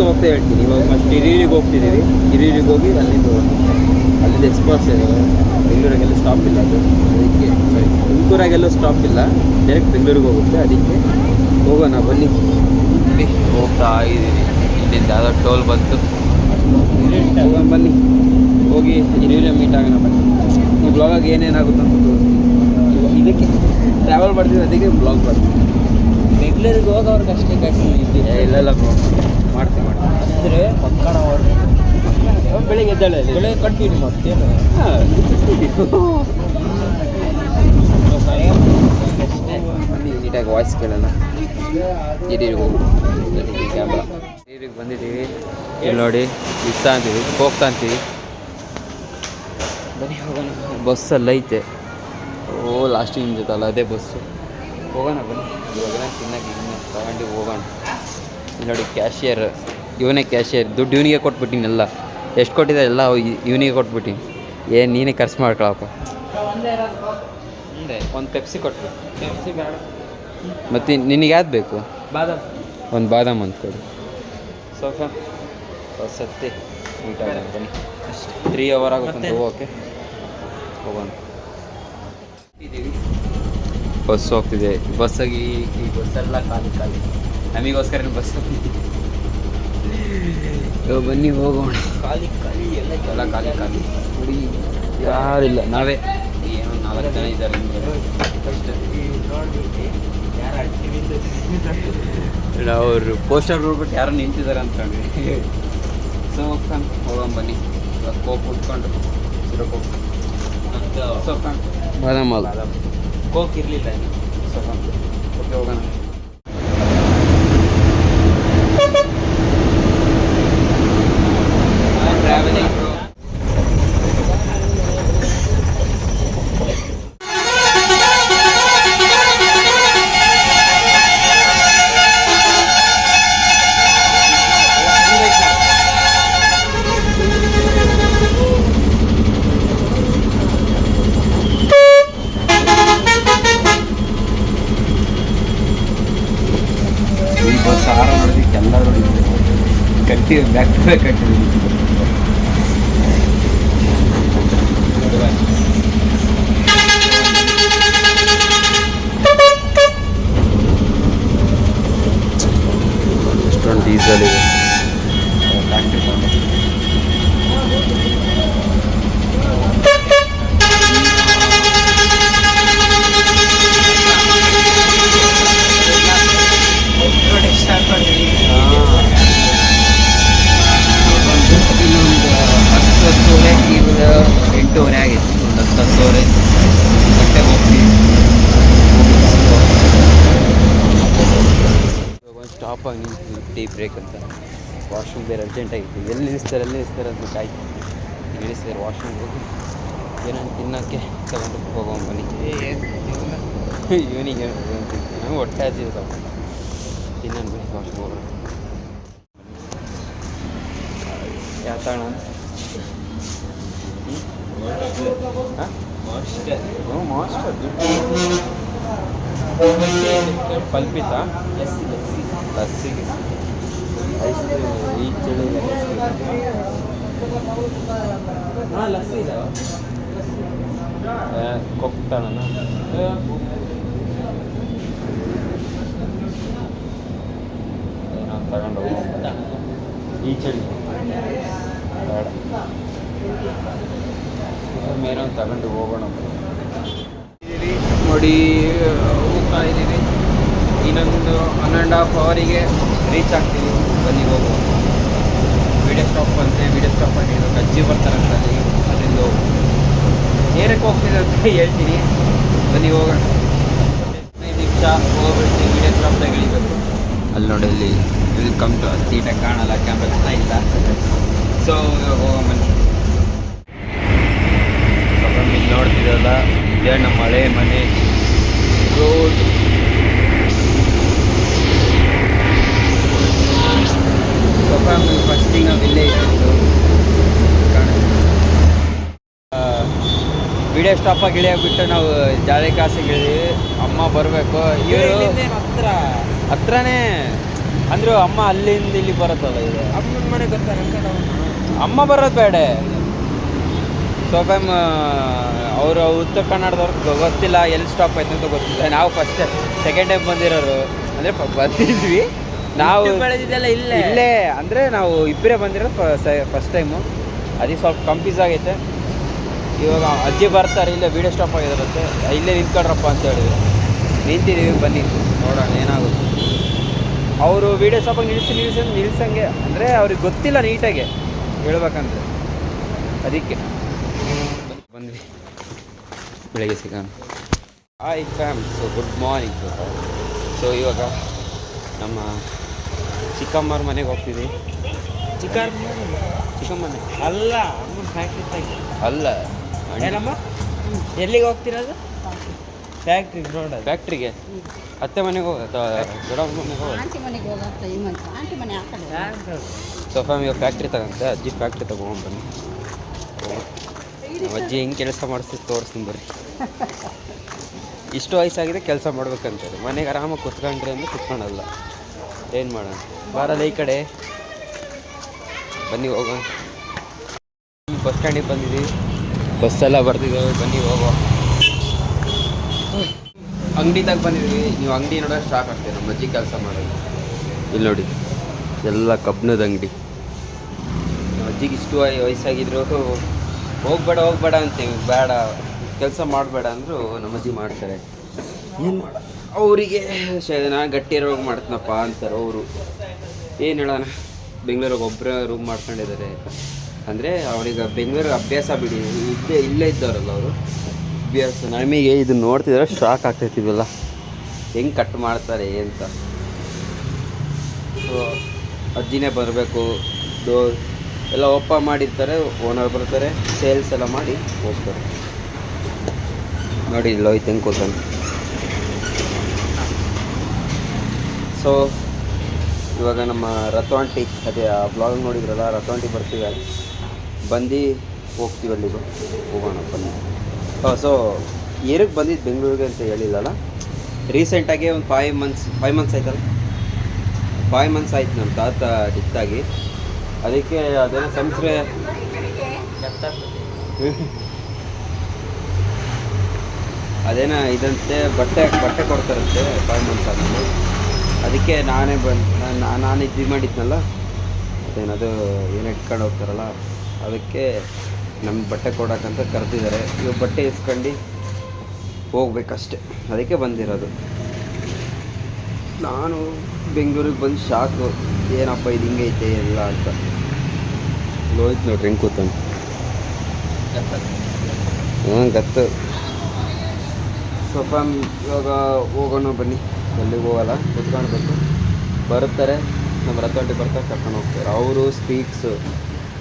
ಹೋಗ್ತಾ ಹೇಳ್ತೀನಿ. ಇವಾಗ ಫಸ್ಟ್ ಹಿರಿಯೂರಿಗೆ ಹೋಗ್ತಿದ್ದೀವಿ. ಹಿರಿಯೂರಿಗೆ ಹೋಗಿ ಅಲ್ಲಿಂದ ಎಕ್ಸ್ಪ್ರೆಸ್ ಇದೆ. ಬೆಂಗಳೂರಿಗೆಲ್ಲ ಸ್ಟಾಪ್ ಇಲ್ಲ ಅದು, ಅದಕ್ಕೆ ತುಮಕೂರಾಗೆಲ್ಲೂ ಸ್ಟಾಪ್ ಇಲ್ಲ, ಡೈರೆಕ್ಟ್ ಬೆಂಗಳೂರಿಗೆ ಹೋಗುತ್ತೆ. ಅದಕ್ಕೆ ಹೋಗೋಣ ಬನ್ನಿ. ಹೋಗ್ತಾ ಇದ್ದೀವಿ. ಇಲ್ಲಿಂದ ಯಾವುದೋ ಟೋಲ್ ಬಂತು, ಹೋಗೋಣ ಬನ್ನಿ. ಹೋಗಿ ಹಿರಿಯೂರೇ ಮೀಟ್ ಆಗೋಣ ಬನ್ನಿ. ಈ ಬ್ಲಾಗಾಗಿ ಏನೇನಾಗುತ್ತೆ ಅಂತ ತೋರಿಸ್ತೀನಿ. ಇದಕ್ಕೆ ಟ್ರಾವೆಲ್ ಮಾಡ್ತೀವಿ, ಅದಕ್ಕೆ ಬ್ಲಾಗ್ ಬರ್ತೀವಿ. ಬೆಂಗಳೂರಿಗೆ ಹೋಗೋರ್ಗೆ ಅಷ್ಟೇ ಕಾಸು ಇಲ್ಲ ಮಾಡ್ತೀವಿ ಅಂದರೆ ಮಕ್ಕಳ ಬೆಳಿಗ್ಗೆ ಎದ್ದಾಳೆ ಬೆಳಿಗ್ಗೆ ಕಂಟಿನ್ಯೂ ಮಾಡ್ತೀವಿ. ನೀಟಾಗಿ ವಾಯ್ಸ್ ಕೇಳೋಣ. ಹಿರಿಯೂರಿಗೆ ಹೋಗಿ ಕ್ಯಾಮ್ರಾ ಹಿರಿಯೂರಿಗೆ ಬಂದಿದ್ದೀವಿ. ಇಲ್ಲಿ ನೋಡಿ ಇಷ್ಟ ಅಂತೀವಿ, ಹೋಗ್ತಾ ಅಂತೀವಿ. ಬನ್ನಿ ಹೋಗೋಣ. ಬಸ್ಸಲ್ಲಿ ಐತೆ. ಓ ಲಾಸ್ಟಿಗೆ ನಿಂತಲ್ಲ ಅದೇ ಬಸ್ಸು. ಹೋಗೋಣ ಬನ್ನಿ. ಇವಾಗ ತಿನ್ನಕ್ಕೆ ತಗೊಂಡು ಹೋಗೋಣ. ಇಲ್ಲಿ ನೋಡಿ ಕ್ಯಾಶಿಯರ್, ಇವನೇ ಕ್ಯಾಶಿಯರ್. ದುಡ್ಡು ಇವನಿಗೆ ಕೊಟ್ಬಿಟ್ಟಿನೆಲ್ಲ. ಎಷ್ಟು ಕೊಟ್ಟಿದ್ದಾರೆ ಎಲ್ಲ ಇವನಿಗೆ ಕೊಟ್ಬಿಟ್ಟಿನಿ. ಏನು ನೀನೇ ಖರ್ಚು ಮಾಡ್ಕೊಳಪ್ಪ. ಮುಂದೆ ಒಂದು ಪೆಪ್ಸಿ ಕೊಟ್ಟರು. ಪೆಪ್ಸಿ ಬೇಡ. ಮತ್ತು ನಿನಗೆ ಯಾವ್ದು ಬೇಕು? ಬಾದಾಮ್. ಒಂದು ಬಾದಾಮ್ ಅಂತ ಕೊಡಿ. ಸೋಫಾ ಸತ್ತೆ ನೀಟಾಗಿ ಬನ್ನಿ. ಅಷ್ಟೇ 3 hour ಆಗುತ್ತೆ ಹೋಗೋಕ್ಕೆ. ಹೋಗೋಣ. ಇದ್ದೀವಿ, ಬಸ್ ಹೋಗ್ತಿದೆ. ಬಸ್ಸಾಗಿ ಈ ಬಸ್ಸೆಲ್ಲ ಖಾಲಿ. ನಮಗೋಸ್ಕರ ಬಸ್ ಬನ್ನಿ ಹೋಗೋಣ. ಖಾಲಿ ಎಲ್ಲ ಖಾಲಿ ನೋಡಿ, ಯಾರಿಲ್ಲ. ನಾವೇ ಏನೋ 4 ಜನ ಇದ್ದಾರೆ. ಅವರು ಪೋಸ್ಟರ್ ನೋಡ್ಬಿಟ್ಟು ಯಾರೋ ನಿಂತಿದ್ದಾರೆ ಅಂದ್ಕೊಂಡ್ವಿ. ಸೊ ಹೋಗೋಣ ಬನ್ನಿ. ಕೋಕ್ ಉಟ್ಕೊಂಡು ಸಿರಕೋಕ್ ಸೋಫಾನ್ ಬಾದಾಮ್ ಕೋಕ್ ಇರಲಿಲ್ಲ ಸೋಫಾನ್. ಓಕೆ ಹೋಗೋಣ. ಟ್ರಾವೆಲಿಂಗ್ ಸಾರ ನೋಡೋದಕ್ಕೆ ಎಲ್ಲರೂ ಕಟ್ಟಿ ಬ್ಯಾಕ್ ಟು ಬ್ಯಾಕ್ ಕಟ್ಟಿದ್ದೀವಿ. ಎಷ್ಟೊಂದು ಡೀಸೆಲ್ ಇದೆ. ಇನ್ನೊಂದು 10-10:30 ಈಗ 8:00 ಆಗಿತ್ತು. ಒಂದು 10-10:30 ಗಂಟೆಗೆ ಹೋಗ್ತೀವಿ. ಒಂದು ಸ್ಟಾಪಾಗಿ ನಿಂತು ಟೀ ಬ್ರೇಕ್ ಅಂತ. ವಾಶ್ರೂಮ್ ಬೇರೆ ಅರ್ಜೆಂಟಾಗಿತ್ತು. ಎಲ್ಲಿ ನಿಲ್ಲಿಸ್ತಾರೆ ಅಂತ ಕಾಯ್ತು. ನಿಲ್ಲಿಸಿದ್ರೆ ವಾಶ್ರೂಮ್ ಹೋಗಿ ಏನಾದ್ರು ತಿನ್ನೋಕ್ಕೆ ತಗೊಂಡು ಹೋಗೋಣ ಬನ್ನಿ. ಇವನಿಗೆ ನಮಗೆ ಹೊಟ್ಟೆ ಹಚ್ಚಿದೆ ಸ್ವಲ್ಪ. ತಿನ್ನೋಣ ಬನ್ನಿ, ವಾಶ್ರೂಮ್ ಹೋಗೋಣ. ಯಾವ ತಗೋಣ? ಮಾಸ್ಟರ್ ಪಲ್ಪಿತ ಲಸ್ಸಿಗೆ ಐಸ್ ಕ್ರೀಮ್. ಈ ಚಳಿ ಲಸ್ಸಿ ಇದಾವ. ಕೊಕ್ ತಗೋಣ. ಏನೋ ತಗೊಂಡು ಈ ಚಳಿ ಬೇಡ. ಏನೋ ತಗೊಂಡು ಹೋಗೋಣ ನೋಡಿ. ಹೋಗ್ತಾ ಇದ್ದೀವಿ. ಇನ್ನೊಂದು 1.5 hourಗೆ ರೀಚ್ ಆಗ್ತೀವಿ. ಬನ್ನಿ ಹೋಗುವ. ವೀಡಿಯೋ ಸ್ಟಾಪ್ ಅಂತೆ. ವೀಡಿಯೋ ಸ್ಟಾಪ್ ಆಗಿ ಅಜ್ಜಿ ಬರ್ತಾರಂತ ಅಲ್ಲಿ. ಅದರಿಂದ ಏನಕ್ಕೆ ಹೋಗ್ತಿದೆ ಅಂತ ಹೇಳ್ತೀನಿ. ಬನ್ನಿ ಹೋಗೋಣ. 15 ನಿಮಿಷ ಹೋಗ್ಬಿಡ್ತೀವಿ. ವೀಡಿಯೋ ಸ್ಟಾಪ್ದಾಗ ಇಳಿಬೇಕು. ಅಲ್ಲಿ ನೋಡಿ, ಅಲ್ಲಿ ವೆಲ್ಕಮ್ ಟು ನೀಟಾಗಿ ಕಾಣಲ್ಲ, ಕ್ಯಾಮ್ರಾ ಇಲ್ಲ. ಸೊ ಹೋಗೋಣ ಬನ್ನಿ. ಇಲ್ಲಿ ನೋಡ್ತಿದ್ದಲ್ಲ, ಇದೇ ನಮ್ಮ ಹಳೆ ಮನೆ ರೋಡ್. ಫಸ್ಟಿಗೆ ನಾವು ಇಲ್ಲೇ ಇಟ್ಟಿದ್ದು ವಿಡಿಯೋ ಸ್ಟಾಪಾಗಿ ಇಳಿಯಾಗ್ಬಿಟ್ಟು ನಾವು ಜಾಲಿ ಕಾಸಿಗೆ ಇಳಿದ್ವಿ. ಅಮ್ಮ ಬರಬೇಕು. ಇವರು ಹತ್ರನೇ ಅಂದರೂ ಅಮ್ಮ ಅಲ್ಲಿಂದ ಇಲ್ಲಿ ಬರುತ್ತಲ್ಲ ಇದು ಅಮ್ಮನ ಮನೆ ಗೊತ್ತಾ ಅಮ್ಮ ಬರೋದು ಬೇಡ. ಸೋಫಮ್ ಅವರು ಉತ್ತರ ಕನ್ನಡದವ್ರಿಗೆ ಗೊತ್ತಿಲ್ಲ ಎಲ್ಲಿ ಸ್ಟಾಪ್ ಆಯ್ತು ಅಂತ ಗೊತ್ತಿಲ್ಲ. ನಾವು ಸೆಕೆಂಡ್ ಟೈಮ್ ಬಂದಿರೋರು ಅಂದರೆ ಬಂದಿದ್ವಿ ನಾವು ಬೆಳೆದಿದ್ದೆಲ್ಲ ಇಲ್ಲೇ ಅಂದರೆ ನಾವು ಇಬ್ಬರೇ ಬಂದಿರೋದು ಫಸ್ಟ್ ಟೈಮು. ಅದಕ್ಕೆ ಸ್ವಲ್ಪ ಕನ್ಫ್ಯೂಸ್ ಆಗೈತೆ. ಇವಾಗ ಅಜ್ಜಿ ಬರ್ತಾರೆ, ಇಲ್ಲೇ ವೀಡಿಯೋ ಸ್ಟಾಪ್ ಆಗಿರುತ್ತೆ, ಇಲ್ಲೇ ನಿಂತ್ಕೊಳ್ರಪ್ಪ ಅಂತ ಹೇಳಿದ್ರು. ನಿಂತಿದ್ದೀವಿ, ಬನ್ನಿ ನೋಡೋಣ ಏನಾಗುತ್ತೆ. ಅವರು ವೀಡಿಯೋ ಸ್ಟಾಪಾಗಿ ನಿಲ್ಸಂಗೆ ಅಂದರೆ ಅವ್ರಿಗೆ ಗೊತ್ತಿಲ್ಲ ನೀಟಾಗಿ ಹೇಳ್ಬೇಕಂದ್ರೆ, ಅದಕ್ಕೆ ಬಂದ್ವಿ. ಬೆಳಗ್ಗೆ ಸಿಗೋಣ. Hi fam, so good morning. So ಇವಾಗ ನಮ್ಮ ಚಿಕ್ಕಮ್ಮವ್ರ ಮನೆಗೆ ಹೋಗ್ತಿದ್ವಿ. ಚಿಕ್ಕಮ್ಮನೆ ಅಲ್ಲ ಅಮ್ಮನ ಫ್ಯಾಕ್ಟ್ರಿ ಅಲ್ಲ ಏನಮ್ಮ, ಎಲ್ಲಿಗೆ ಹೋಗ್ತಿರೋದು? ಫ್ಯಾಕ್ಟ್ರಿ ನೋಡೋದು. ಫ್ಯಾಕ್ಟ್ರಿಗೆ ಅತ್ತೆ ಮನೆಗೆ ದೊಡ್ಡಮ್ಮ ಮನೆಗೆ ಸೊ ಫ್ಯಾಮ್ ಇವಾಗ ಫ್ಯಾಕ್ಟ್ರಿ ತಗೊಂತೆ. ಅಜ್ಜಿ ಫ್ಯಾಕ್ಟ್ರಿ ತಗೊಂಡ್ಬನ್ನಿ. ಅಜ್ಜಿ ಹೆಂಗೆ ಕೆಲಸ ಮಾಡಿಸ್ತೀವಿ ತೋರಿಸ್ತೀನಿ ಬರ್ರಿ. ಇಷ್ಟು ವಯಸ್ಸಾಗಿದೆ ಕೆಲಸ ಮಾಡ್ಬೇಕಂತಾರೆ. ಮನೆಗೆ ಆರಾಮಾಗಿ ಕುತ್ಕೊಂಡ್ರಿ ಅಂದರೆ ಕುತ್ಕೊಳ್ಳಲ್ಲ. ಏನು ಮಾಡೋಣ, ಬಾರಲ್ಲ ಈ ಕಡೆ ಬನ್ನಿ ಹೋಗೋಣ. ಬಸ್ ಸ್ಟ್ಯಾಂಡಿಗೆ ಬಂದಿದ್ದೀವಿ, ಬಸ್ಸೆಲ್ಲ ಬರ್ತಿದ್ದೇವೆ, ಬನ್ನಿ ಹೋಗೋ. ಅಂಗಡಿದಾಗ ಬಂದಿದ್ದೀವಿ. ನೀವು ಅಂಗಡಿ ನೋಡೋಕೆ ಸ್ಟಾಕ್ ಆಗ್ತೀವಿ. ನಮ್ಮ ಅಜ್ಜಿ ಕೆಲಸ ಮಾಡೋದು ಇಲ್ಲಿ ನೋಡಿ, ಎಲ್ಲ ಕಬ್ಬಿಣದ ಅಂಗಡಿ. ನಮ್ಮ ಅಜ್ಜಿಗೆ ಇಷ್ಟು ವಯಸ್ಸಾಗಿದ್ರು ಹೋಗ್ಬೇಡ ಅಂತೀವಿ. ಬೇಡ ಕೆಲಸ ಮಾಡಬೇಡ ಅಂದರು ನಮ್ಮ ಅಜ್ಜಿ ಮಾಡ್ತಾರೆ. ಏನು ಮಾಡ, ಅವರಿಗೆ ನಾನು ಗಟ್ಟಿ ರೋಗ ಮಾಡ್ತೀನಪ್ಪ ಅಂತಾರೆ ಅವರು. ಏನು ಹೇಳೋಣ, ಬೆಂಗಳೂರಿಗೆ ಒಬ್ಬರೇ ರೂಮ್ ಮಾಡ್ಕೊಂಡಿದ್ದಾರೆ. ಅಂದರೆ ಅವ್ರಿಗೆ ಬೆಂಗಳೂರಿಗೆ ಅಭ್ಯಾಸ ಬಿಡಿ, ಇಲ್ಲೇ ಇದ್ದವರಲ್ಲ ಅವರು, ಅಭ್ಯಾಸ. ನಮಗೆ ಇದು ನೋಡ್ತಿದ್ರೆ ಶಾಕ್ ಆಗ್ತೈತಿವಲ್ಲ, ಹೆಂಗೆ ಕಟ್ ಮಾಡ್ತಾರೆ ಅಂತ. ಸೊ ಅಜ್ಜಿನೇ ಬರಬೇಕು, ಎಲ್ಲ ಓಪನ್ ಮಾಡಿರ್ತಾರೆ, ಓನರ್ ಬರ್ತಾರೆ, ಸೇಲ್ಸ್ ಎಲ್ಲ ಮಾಡಿ ಹೋಗ್ತಾರೆ. ನೋಡಿ ಇಲ್ಲ ಹೋಯ್ತು ಹೆಂಗೆ ಕೂತಾನೆ. ಸೊ ಇವಾಗ ನಮ್ಮ ರಥವಂಟಿ, ಅದೇ ಆ ಬ್ಲಾಗ್ ನೋಡಿದ್ರಲ್ಲ, ರಥವಂಟಿ ಬರ್ತೀವಿ, ಬಂದು ಹೋಗ್ತೀವಿ ಅಲ್ಲಿಗೆ. ಹೋಗೋಣ ಬನ್ನಿ. ಸೊ ಏನಕ್ಕೆ ಬಂದಿದ್ದು ಬೆಂಗಳೂರಿಗೆ ಅಂತ ಹೇಳಿಲ್ಲಲ್ಲ, ರೀಸೆಂಟಾಗಿ ಒಂದು 5 ಮಂತ್ಸ್ ಆಯ್ತಲ್ಲ, 5 ಮಂತ್ಸ್ ಆಯ್ತು ನಮ್ಮ ತಾತ ಡಿತ್ತಾಗಿ. ಅದಕ್ಕೆ ಅದೇನೋ ಸಂಸ್ರೆ ಅದೇನೋ ಇದಂತೆ ಬಟ್ಟೆ ಕೊಡ್ತಾರಂತೆ 5 ಮಂತ್ಸ್ ಆದಮೇಲೆ. ಅದಕ್ಕೆ ನಾನೇ ನಾನು ಇದು ಮಾಡಿದ್ನಲ್ಲ, ಅದೇನದು ಏನು ಇಟ್ಕೊಂಡು ಹೋಗ್ತಾರಲ್ಲ, ಅದಕ್ಕೆ ನಮ್ಗೆ ಬಟ್ಟೆ ಕೊಡೋಕ್ಕಂತ ಕರೆದಿದ್ದಾರೆ. ಇವಾಗ ಬಟ್ಟೆ ಇಸ್ಕೊಂಡು ಹೋಗ್ಬೇಕಷ್ಟೆ, ಅದಕ್ಕೆ ಬಂದಿರೋದು. ನಾನು ಬೆಂಗಳೂರಿಗೆ ಬಂದು ಶಾಕು, ಏನಪ್ಪ ಇದು ಹಿಂಗೆ ಐತೆ ಎಲ್ಲ ಅಂತ. ಹೋಯ್ತು ನೋಡ್ರಿ ಹೆಂಗೆ ಕೂತಾನೆ. ಗತ್ತು. ಸ್ವಲ್ಪ ಇವಾಗ ಹೋಗೋಣ ಬನ್ನಿ. ಎಲ್ಲಿಗೆ ಹೋಗಲ್ಲ, ಕುತ್ಕೊಳ್ಬೇಕು. ಬರುತ್ತಾರೆ, ನಮ್ಮ ರಥವಂಟಿ ಬರ್ತಾರೆ, ಕರ್ಕೊಂಡು ಹೋಗ್ತಾರೆ. ಅವರು ಸ್ಪೀಕ್ಸು,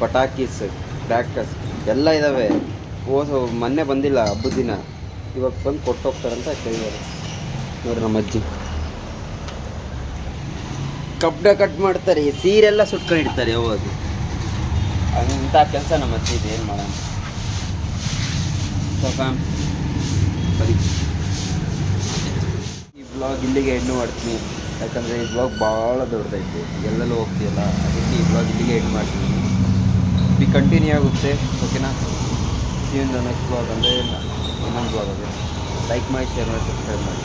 ಪಟಾಕೀಸ್, ಕ್ರ್ಯಾಕರ್ಸ್ ಎಲ್ಲ ಇದ್ದಾವೆ. ಮೊನ್ನೆ ಬಂದಿಲ್ಲ ಹಬ್ಬದ ದಿನ, ಇವಾಗ ಬಂದು ಕೊಟ್ಟು ಹೋಗ್ತಾರಂತ ಕೇಳಿದ್ದಾರೆ. ನೋಡ್ರಿ ನಮ್ಮ ಅಜ್ಜಿ ಕಬ್ಬಡ ಕಟ್ ಮಾಡ್ತಾರೆ, ಸೀರೆಲ್ಲ ಸುಟ್ಕೊಂಡಿರ್ತಾರೆ ಯಾವಾಗ. ಅಂಥ ಕೆಲಸ ನಮ್ಮ ಅಜ್ಜಿ ಇದೆ, ಏನು ಮಾಡೋಣ. ಸ್ವಲ್ಪ ಬರೀ ಈ ಬ್ಲಾಗ್ ಇಲ್ಲಿಗೆ ಎಂಡ್ ಮಾಡ್ತೀನಿ, ಯಾಕಂದರೆ ಈ ಬ್ಲಾಗ್ ಭಾಳ ದೊಡ್ಡದೈತೆ, ಎಲ್ಲೆಲ್ಲೂ ಹೋಗ್ತೀಯಲ್ಲ, ಅದಕ್ಕೆ ಈ ಬ್ಲಾಗ್ ಇಲ್ಲಿಗೆ ಎಂಡ್ ಮಾಡ್ತೀನಿ. ಬಿ ಕಂಟಿನ್ಯೂ ಆಗುತ್ತೆ, ಓಕೆನಾ. ಸಿಯಿಂದ ನೆಕ್ಸ್ಟ್ ಬ್ಲಾಗ್ ಅಂದರೆ ಇನ್ನೊಂದು ಬ್ಲಾಗ್ ಇದೆ. ಲೈಕ್ ಮಾಡಿ, ಶೇರ್ ಮಾಡಿ, ಸಬ್ಸ್ಕ್ರೈಬ್ ಮಾಡಿ.